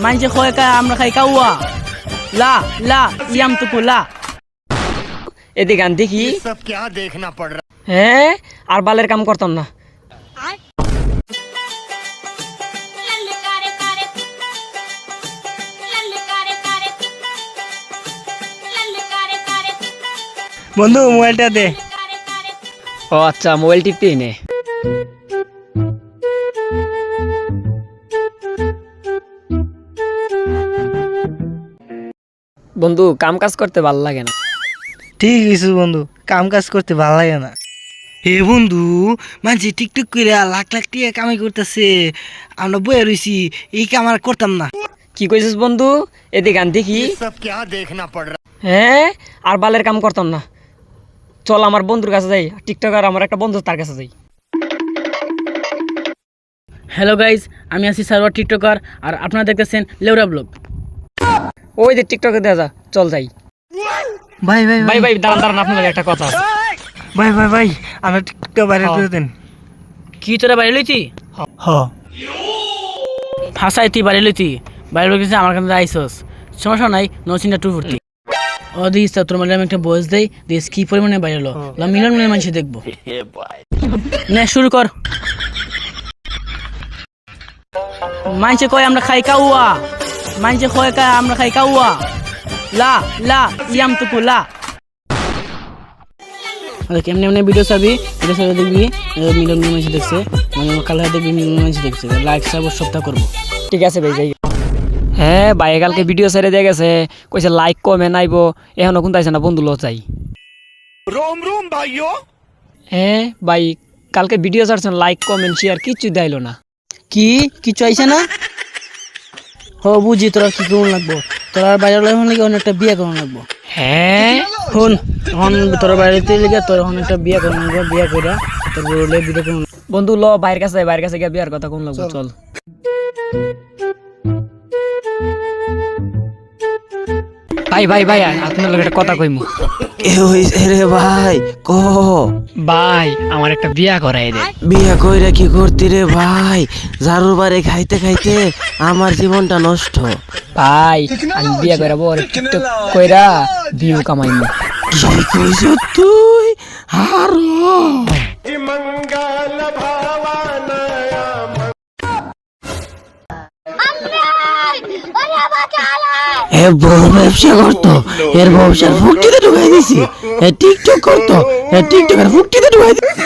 মানছে কয় কা আমরা খাই কাউয়া লা লা ইয়াম তুকু লা এদিকে গান দেখি सब क्या देखना पड़ रहा হ্যাঁ আর বালের কাম করতাম না। বন্ধু মোবাইলটা দে। ও আচ্ছা মোবাইল টিপতেই নে। বন্ধু কাম কাজ করতে ভালো লাগে না। ঠিক আছে বন্ধু, কাম কাজ করতে ভালো লাগে না। হে বন্ধু, মানছি টিকটক করে লাখ লাখ টাকা কামাই করতেছে, আমরা বয়ে রইছি, এই কাম আর করতাম না। কি কইছিস বন্ধু? এদিকে গান দেখি सब क्या देखना पड़ रहा হ্যাঁ আর বালের কাম করতাম না। চল আমার বন্ধুর কাছে যাই, টিকটকার আমার একটা বন্ধু তার কাছে যাই। হ্যালো গাইজ, আমি আছি সার্ভার টিকটকার, আর আপনারা দেখতেছেন লেউরা ব্লগ। ওই যে টিকটকে দেয়া যা, চল যাই। ভাই ভাই ভাই ভাই দাঁড়ান দাঁড়ান, আপনাদের একটা কথা আছে। ভাই ভাই ভাই, আমরা টিকটক বাইরে করে দেন। কি তোরা বাইরে লইতি? হ ফাঁসাই তুই বাইরে লইতি, বাইরে লইতেছে আমার কাছে আইসস, সমস্যা নাই, নো চিন্তা টু ভর্তি। ও দিস তোর মানে আমি একটা বয়স দেই, দিস কি পরিমাণে বাইরে লো মিলন মিলন মানুষ দেখবো। নে শুরু কর। মানছে কয় আমরা খাই কাউয়া, মানছে কয় কা আমরা খাই কাউয়া লা লা ইয়াম তুকু লা। কেমনি এমনি ভিডিও চাবি, ভিডিও চাবি দেখবি মিলন মিলন মানুষ দেখছে, মানে কাল দেখবি মিলন মানুষ দেখছে, লাইক সাব সপ্তাহ করবো। ঠিক আছে ভাই যাই। হ্যাঁ ভাই কালকে ভিডিও ছেড়ে দিয়ে গেছে, কইছে লাইক কমে নাইবো, এখনো কোন তাইছে না বন্ধু লো চাই। रोम रोम भाइयों হ্যাঁ ভাই কালকে ভিডিও ছাড়ছেন, লাইক কমেন্ট শেয়ার কিচ্ছু দেয়লো না। কি কিছু আইছে না? হ বুঝি, তোরা কি করুন লাগবো, তোরা বাইরে লাগে অনেকটা বিয়ে করুন লাগবো। হ্যাঁ শুন, এখন তোর বাড়িতে লেগে তোর এখন একটা বিয়ে করুন লাগবো, বিয়ে করে তোর বলে ভিডিও করুন। বন্ধু ল বাইরের কাছে যাই, বাইরের কাছে গিয়ে বিয়ার কথা কোন লাগবো, চল। ভাই ভাই ভাই আপনার লোক একটা কথা কইমু। এ হইছে রে ভাই, ক ভাই আমার একটা বিয়া করাই দে। বিয়া কইরা কি করতি রে ভাই? ঝাড়ুর বারে খাইতে খাইতে আমার জীবনটা নষ্ট। ভাই আমি বিয়া করাবো, টিকটক কইরা ভিউ কামাইমু। কি কইছ তুই? আর এ বড় ব্যবসা করতো, এর ব্যবসার ফুটিতে ঢুকাই দিছি। এ টিকটক করতো, এ টিকটকের ফুটিতে ঢুকাই দিছি।